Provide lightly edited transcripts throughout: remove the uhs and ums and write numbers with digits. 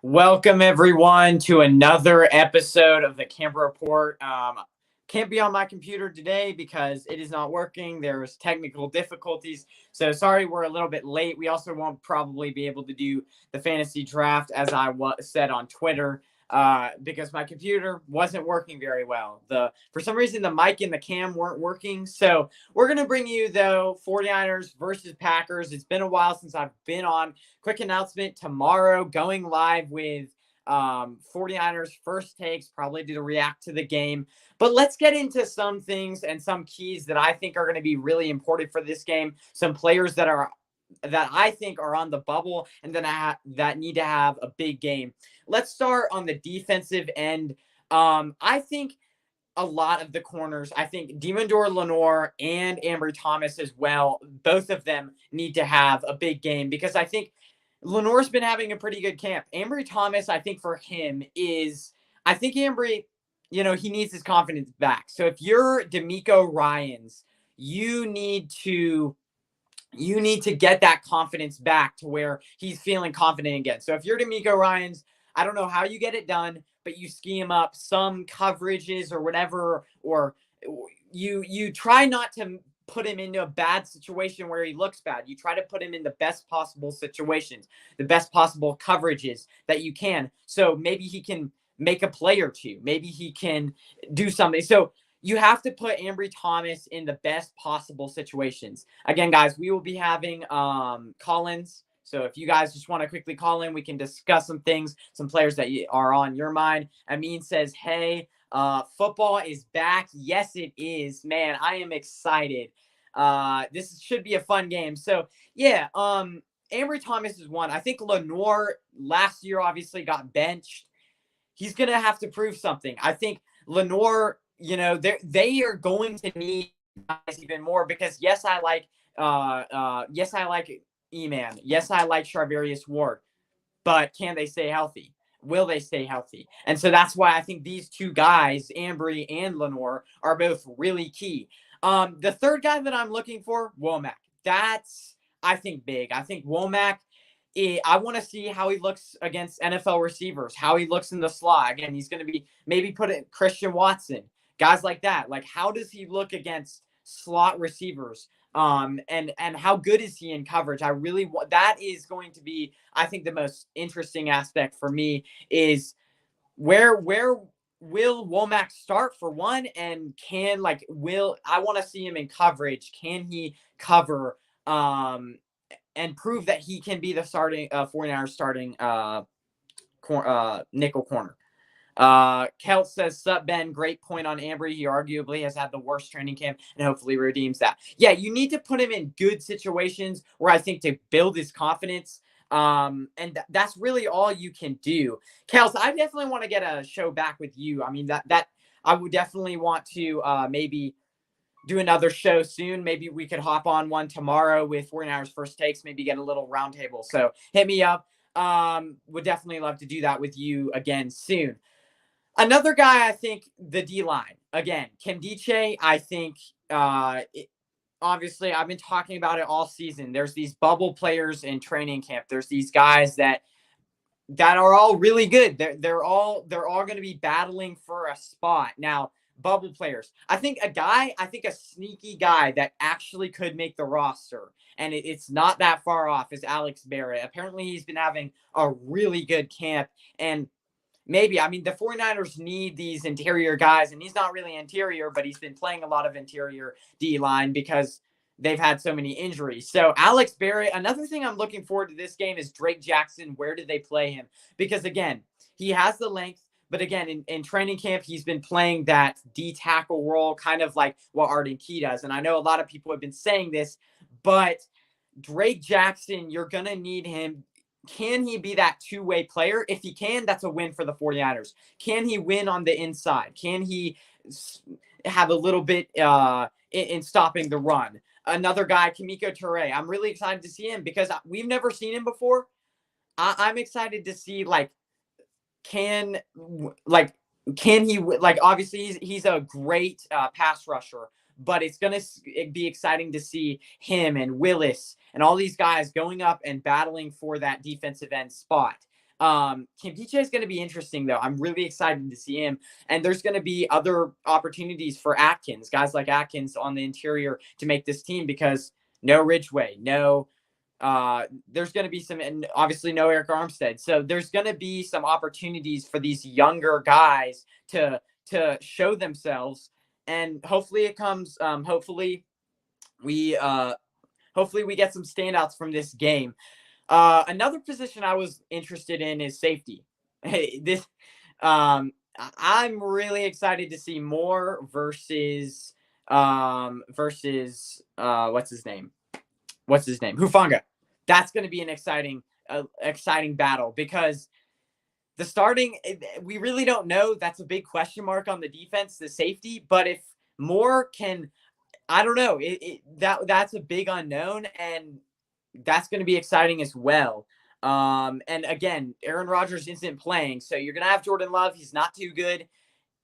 Welcome everyone to another episode of the Camper Report. Can't be on my computer today because it is not working. There's technical difficulties. So sorry we're a little bit late. We also won't probably be able to do the fantasy draft as I said on Twitter because my computer wasn't working very well. For some reason, the mic and the cam weren't working. So we're going to bring you, though, 49ers versus Packers. It's been a while since I've been on. Quick announcement, tomorrow going live with 49ers first takes, probably to react to the game. But let's get into some things and some keys that I think are going to be really important for this game. Some players that I think are on the bubble and that need to have a big game. Let's start on the defensive end. I think a lot of the corners, I think Demondour Lenoir and Ambry Thomas as well, both of them need to have a big game because I think Lenoir's been having a pretty good camp. Ambry Thomas, I think for him I think Ambry, he needs his confidence back. So if you're D'Amico Ryans, you need to get that confidence back to where he's feeling confident again. So if you're D'Amico Ryans, I don't know how you get it done, but you scheme up some coverages or whatever, or you try not to put him into a bad situation where he looks bad. You try to put him in the best possible situations, the best possible coverages that you can. So maybe he can make a play or two. Maybe he can do something. So you have to put Ambry Thomas in the best possible situations. Again, guys, we will be having call-ins. So if you guys just want to quickly call in, we can discuss some things, some players that are on your mind. Amin says, hey, football is back. Yes, it is. Man, I am excited. This should be a fun game. So, yeah, Ambry Thomas is one. I think Lenoir last year obviously got benched. He's going to have to prove something. I think Lenoir, they are going to need guys even more because yes, I like E-Man. Yes, I like Charvarius Ward, but can they stay healthy? Will they stay healthy? And so that's why I think these two guys, Ambry and Lenoir, are both really key. The third guy that I'm looking for, Womack. That's, I think, big. I think Womack, I want to see how he looks against NFL receivers, how he looks in the slot. Again, he's going to be maybe put it Christian Watson, guys like that. Like, how does he look against slot receivers? And how good is he in coverage? I really want, that is going to be, I think, the most interesting aspect for me is where will Womack start for one, and I want to see him in coverage. Can he cover and prove that he can be the starting 49ers starting nickel corner? Kelt says, sup, Ben, great point on Ambry. He arguably has had the worst training camp and hopefully redeems that. Yeah, you need to put him in good situations where I think to build his confidence. And that's really all you can do. Kels, I definitely want to get a show back with you. I mean, that I would definitely want to maybe do another show soon. Maybe we could hop on one tomorrow with 49ers first takes, maybe get a little roundtable. So hit me up. Would definitely love to do that with you again soon. Another guy, I think, the D-line. Again, Kendiche, I think, obviously, I've been talking about it all season. There's these bubble players in training camp. There's these guys that are all really good. They're all going to be battling for a spot. Now, bubble players. I think a sneaky guy that actually could make the roster, and it's not that far off, is Alex Barrett. Apparently, he's been having a really good camp, and maybe, I mean, the 49ers need these interior guys, and he's not really interior, but he's been playing a lot of interior D-line because they've had so many injuries. So Alex Barrett, another thing I'm looking forward to this game is Drake Jackson. Where did they play him? Because, again, he has the length, but, again, in training camp, he's been playing that D-tackle role, kind of like what Arden Key does. And I know a lot of people have been saying this, but Drake Jackson, you're going to need him. Can he be that two-way player? If he can, that's a win for the 49ers. Can he win on the inside? Can he have a little bit in stopping the run? Another guy, Kimiko Toure. I'm really excited to see him because we've never seen him before. I'm excited to see, can he, obviously he's a great pass rusher, but it's going to be exciting to see him and Willis and all these guys going up and battling for that defensive end spot. Kim DJ is going to be interesting, though. I'm really excited to see him. And there's going to be other opportunities for Atkins, guys like Atkins on the interior to make this team because no Ridgeway, there's going to be some, and obviously no Eric Armstead. So there's going to be some opportunities for these younger guys to show themselves. And hopefully it comes, hopefully we get some standouts from this game. Another position I was interested in is safety. I'm really excited to see Moore versus what's his name? Hufanga. That's going to be an exciting battle because the starting, we really don't know. That's a big question mark on the defense, the safety. But if Moore can, I don't know. That's a big unknown, and that's going to be exciting as well. And again, Aaron Rodgers isn't playing, so you're going to have Jordan Love. He's not too good.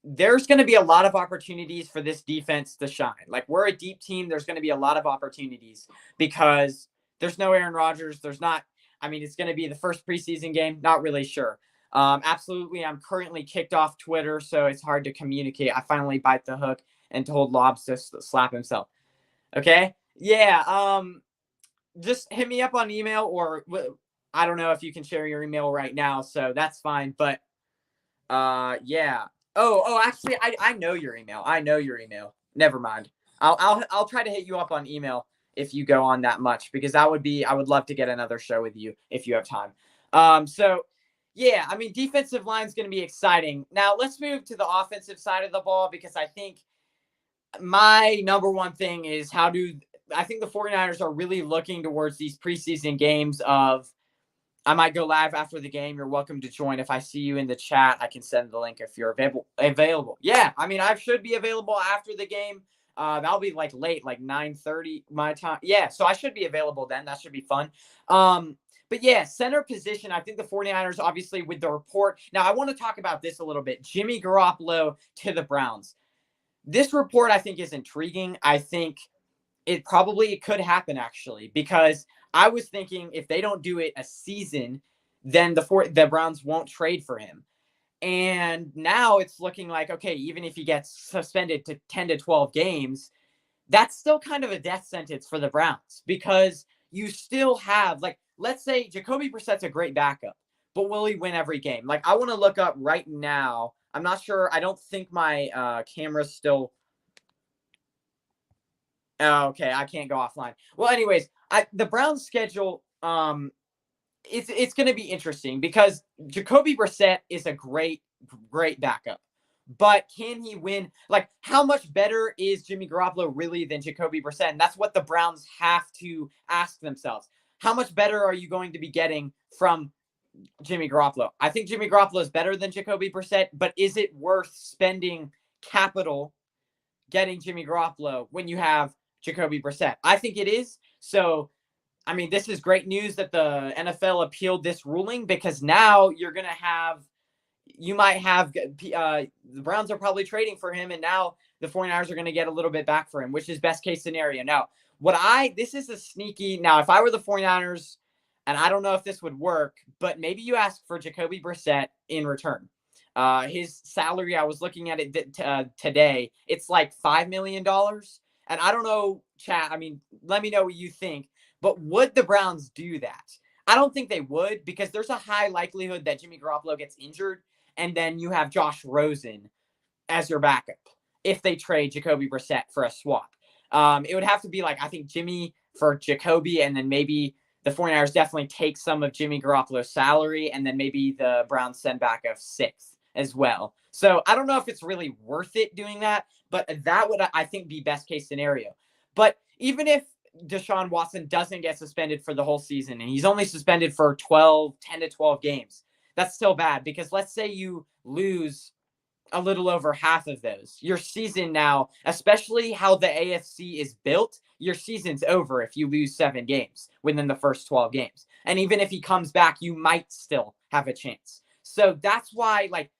There's going to be a lot of opportunities for this defense to shine. Like, we're a deep team. There's going to be a lot of opportunities because there's no Aaron Rodgers. It's going to be the first preseason game. Not really sure. Absolutely. I'm currently kicked off Twitter, so it's hard to communicate. I finally bite the hook and told Lobs to slap himself. Okay. Yeah. Just hit me up on email, or I don't know if you can share your email right now, so that's fine. But yeah. Actually, I know your email. Never mind. I'll try to hit you up on email if you go on that much, because I would love to get another show with you if you have time. So yeah, defensive line is going to be exciting. Now let's move to the offensive side of the ball, because I think my number one thing is I think the 49ers are really looking towards these preseason games of, I might go live after the game. You're welcome to join. If I see you in the chat, I can send the link if you're available. Yeah, I should be available after the game. That'll be like late, like 9:30 my time. Yeah, so I should be available then. That should be fun. But yeah, center position, I think the 49ers, obviously, with the report. Now, I want to talk about this a little bit. Jimmy Garoppolo to the Browns. This report, I think, is intriguing. I think it could happen, actually, because I was thinking if they don't do it a season, then the Browns won't trade for him. And now it's looking like, okay, even if he gets suspended to 10 to 12 games, that's still kind of a death sentence for the Browns, because you still have, like, let's say Jacoby Brissett's a great backup, but will he win every game? Like, I want to look up right now. I'm not sure. I don't think my camera's still. Oh, okay, I can't go offline. Well, anyways, the Browns' schedule, it's going to be interesting because Jacoby Brissett is a great backup. But can he win? Like, how much better is Jimmy Garoppolo really than Jacoby Brissett? And that's what the Browns have to ask themselves. How much better are you going to be getting from Jimmy Garoppolo? I think Jimmy Garoppolo is better than Jacoby Brissett, but is it worth spending capital getting Jimmy Garoppolo when you have Jacoby Brissett? I think it is. So, this is great news that the NFL appealed this ruling, because now you might have the Browns are probably trading for him, and now the 49ers are going to get a little bit back for him, which is best case scenario. Now, this is a sneaky, now if I were the 49ers, and I don't know if this would work, but maybe you ask for Jacoby Brissett in return. His salary, I was looking at it today, it's like $5 million. And I don't know, chat, let me know what you think, but would the Browns do that? I don't think they would, because there's a high likelihood that Jimmy Garoppolo gets injured, and then you have Josh Rosen as your backup if they trade Jacoby Brissett for a swap. It would have to be like, I think, Jimmy for Jacoby, and then maybe the 49ers definitely take some of Jimmy Garoppolo's salary, and then maybe the Browns send back a sixth as well. So I don't know if it's really worth it doing that, but that would, I think, be best case scenario. But even if Deshaun Watson doesn't get suspended for the whole season, and he's only suspended for 10 to 12 games, that's still bad, because let's say you lose a little over half of those. Your season now, especially how the AFC is built, your season's over if you lose 7 games within the first 12 games. And even if he comes back, you might still have a chance. So that's why, like,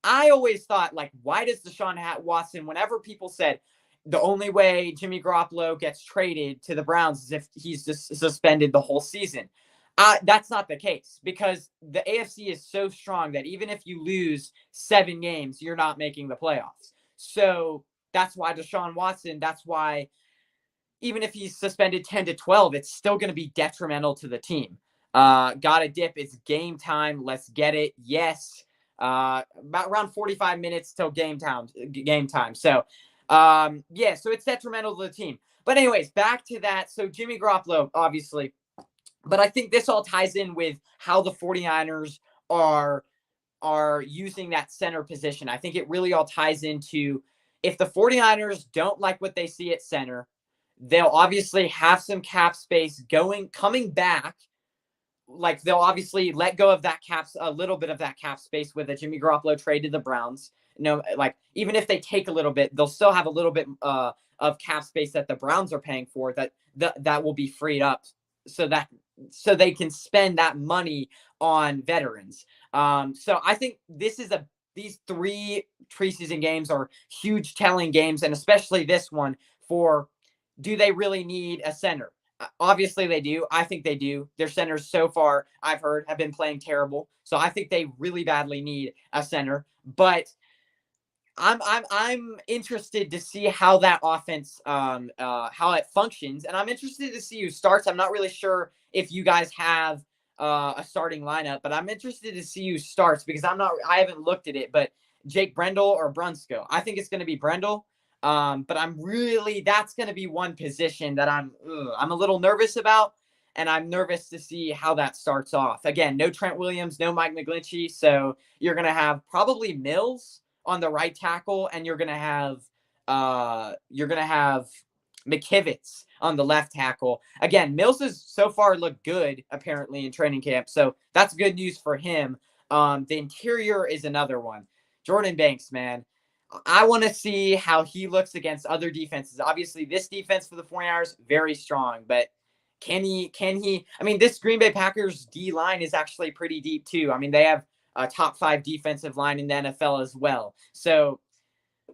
I always thought, like, why does Deshaun Watson, whenever people said the only way Jimmy Garoppolo gets traded to the Browns is if he's just suspended the whole season, That's not the case because the AFC is so strong that even if you lose 7 games, you're not making the playoffs. So that's why Deshaun Watson, that's why even if he's suspended 10 to 12, it's still going to be detrimental to the team. Got a dip. It's game time. Let's get it. Yes. About around 45 minutes till game time. So, yeah, so it's detrimental to the team. But anyways, back to that. So Jimmy Garoppolo, obviously, but I think this all ties in with how the 49ers are using that center position. I think it really all ties into if the 49ers don't like what they see at center, they'll obviously have some cap space coming back. Like they'll obviously let go of a little bit of that cap space with a Jimmy Garoppolo trade to the Browns. No, like even if they take a little bit, they'll still have a little bit of cap space that the Browns are paying for that will be freed up so they can spend that money on veterans. So I think these 3 preseason games are huge telling games, and especially this one for do they really need a center? Obviously they do. I think they do. Their centers so far, I've heard, have been playing terrible. So I think they really badly need a center. But I'm interested to see how that offense how it functions, and I'm interested to see who starts. I'm not really sure if you guys have a starting lineup, but I'm interested to see who starts because I haven't looked at it. But Jake Brendel or Brunskill, I think it's going to be Brendel. But that's going to be one position that I'm a little nervous about, and I'm nervous to see how that starts off. Again, no Trent Williams, no Mike McGlinchey, so you're going to have probably Mills on the right tackle, and you're gonna have McKivitz on the left tackle. Again, Mills has so far looked good apparently in training camp, so that's good news for him. The interior is another one. Jordan Banks, man. I want to see how he looks against other defenses. Obviously, this defense for the 49ers, very strong, but can he? I mean, this Green Bay Packers D line is actually pretty deep too. I mean, they have a top 5 defensive line in the NFL as well. So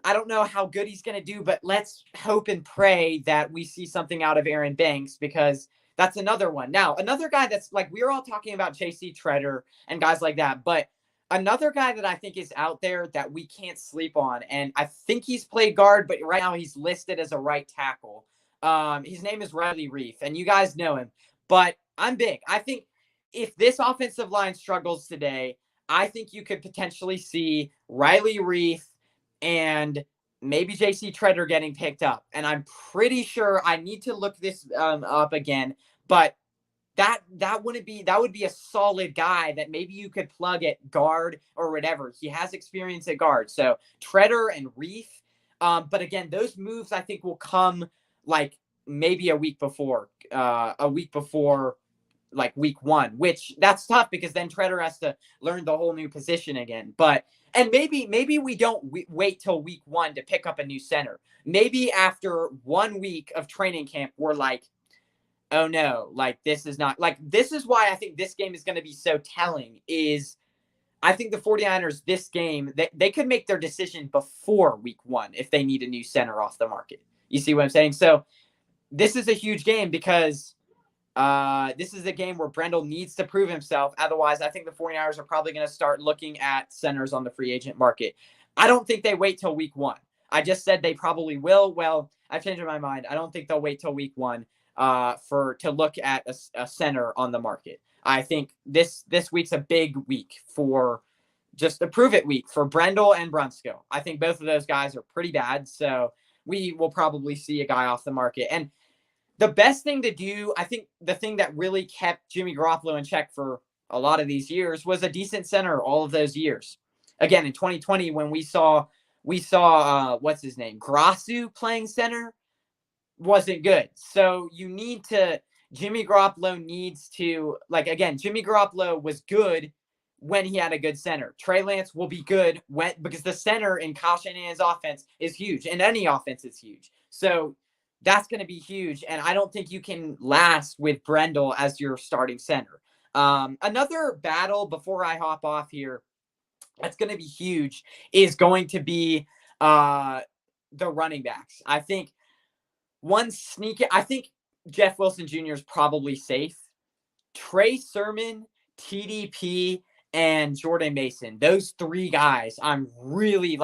I don't know how good he's going to do, but let's hope and pray that we see something out of Aaron Banks because that's another one. Now, another guy that's like, we're all talking about JC Treader and guys like that, but another guy that I think is out there that we can't sleep on, and I think he's played guard, but right now he's listed as a right tackle. His name is Riley Reef, and you guys know him, but I'm big. I think if this offensive line struggles today, I think you could potentially see Riley Reef and maybe JC Treader getting picked up. And I'm pretty sure I need to look this up again, but that would be a solid guy that maybe you could plug at guard or whatever. He has experience at guard. So Treader and Reef. But again, those moves I think will come like maybe a week before like week 1, which that's tough because then Treader has to learn the whole new position again. And maybe we don't wait till week 1 to pick up a new center. Maybe after 1 week of training camp, we're like, oh no, like this is why I think this game is going to be so telling is I think the 49ers, this game, they could make their decision before week 1 if they need a new center off the market. You see what I'm saying? So this is a huge game because this is a game where Brendel needs to prove himself. Otherwise, I think the 49ers are probably going to start looking at centers on the free agent market. I don't think they wait till week 1. I just said they probably will. Well, I've changed my mind. I don't think they'll wait till week 1 to look at a center on the market. I think this week's a big week for just a prove it week for Brendel and Brunskill. I think both of those guys are pretty bad. So we will probably see a guy off the market. And the best thing to do, I think the thing that really kept Jimmy Garoppolo in check for a lot of these years was a decent center all of those years. Again, in 2020, when we saw what's his name? Grasu playing center wasn't good. So Jimmy Garoppolo needs to, like, again, Jimmy Garoppolo was good when he had a good center. Trey Lance will be good because the center in Kyle Shanahan's offense is huge, and any offense is huge. So that's going to be huge, and I don't think you can last with Brendel as your starting center. Another battle before I hop off here that's going to be huge is going to be the running backs. I think I think Jeff Wilson Jr. is probably safe. Trey Sermon, TDP, and Jordan Mason. Those three guys I'm really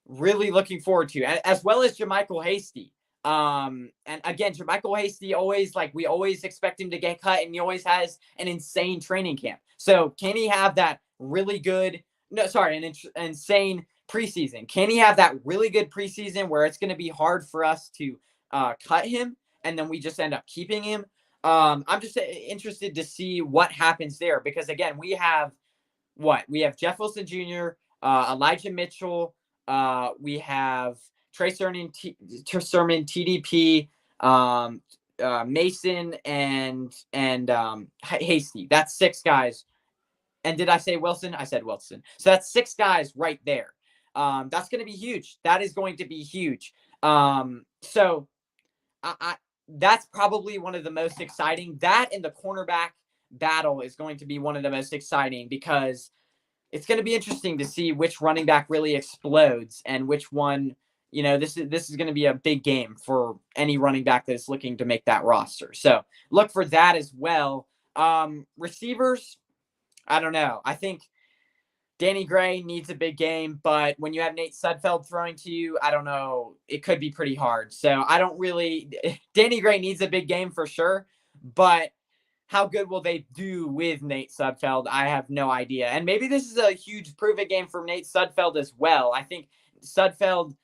looking forward to, as well as JaMychal Hasty. And again, JaMychal Hasty always, we always expect him to get cut, and he always has an insane training camp. So can he have that really good, insane preseason? Can he have that really good preseason where it's going to be hard for us to cut him, and then we just end up keeping him? I'm just interested to see what happens there, because again, we have Jeff Wilson Jr., Elijah Mitchell, we have Trey Sermon, TDP, Mason, and Hasty. That's 6 guys. And did I say Wilson? I said Wilson. So that's 6 guys right there. That's going to be huge. That is going to be huge. So that's probably one of the most exciting. That and the cornerback battle is going to be one of the most exciting, because it's going to be interesting to see which running back really explodes and which one. This is going to be a big game for any running back that is looking to make that roster. So look for that as well. Receivers, I don't know. I think Danny Gray needs a big game, but when you have Nate Sudfeld throwing to you, I don't know. It could be pretty hard. So I don't really. Danny Gray needs a big game for sure, but how good will they do with Nate Sudfeld? I have no idea. And maybe this is a huge prove-it game for Nate Sudfeld as well. I think Sudfeld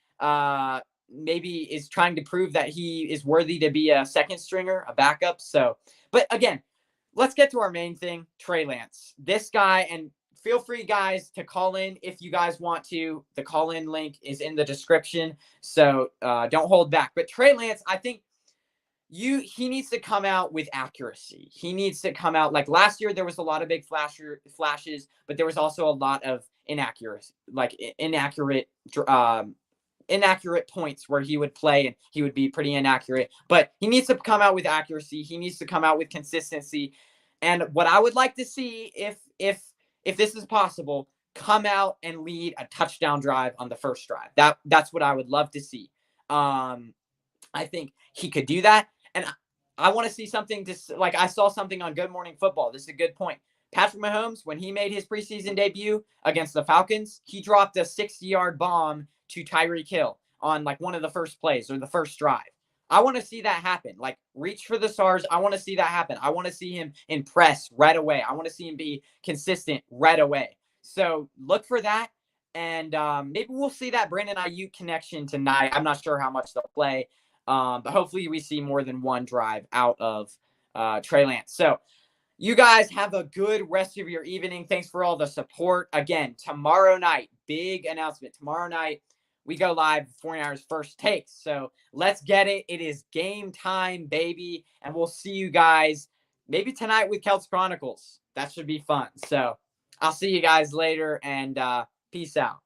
maybe is trying to prove that he is worthy to be a second stringer, a backup. So, but again, let's get to our main thing, Trey Lance. This guy, and feel free, guys, to call in if you guys want to. The call-in link is in the description, so don't hold back. But Trey Lance, I think he needs to come out with accuracy. He needs to come out like last year. There was a lot of big flashes, but there was also a lot of inaccurate points where he would play and he would be pretty inaccurate. But he needs to come out with accuracy. He needs to come out with consistency. And what I would like to see, if this is possible, come out and lead a touchdown drive on the first drive. That's what I would love to see. I think he could do that. And I want to see something I saw something on Good Morning Football. This is a good point. Patrick Mahomes, when he made his preseason debut against the Falcons, he dropped a 60-yard bomb to Tyreek Hill on one of the first plays or the first drive. I want to see that happen. Reach for the stars. I want to see that happen. I want to see him impress right away. I want to see him be consistent right away. So look for that. And maybe we'll see that Brandon Ayuk connection tonight. I'm not sure how much they'll play. But hopefully we see more than one drive out of Trey Lance. So you guys have a good rest of your evening. Thanks for all the support. Again, tomorrow night, big announcement. Tomorrow night, we go live 49ers First Takes. So let's get it. It is game time, baby. And we'll see you guys maybe tonight with Celts Chronicles. That should be fun. So I'll see you guys later, and peace out.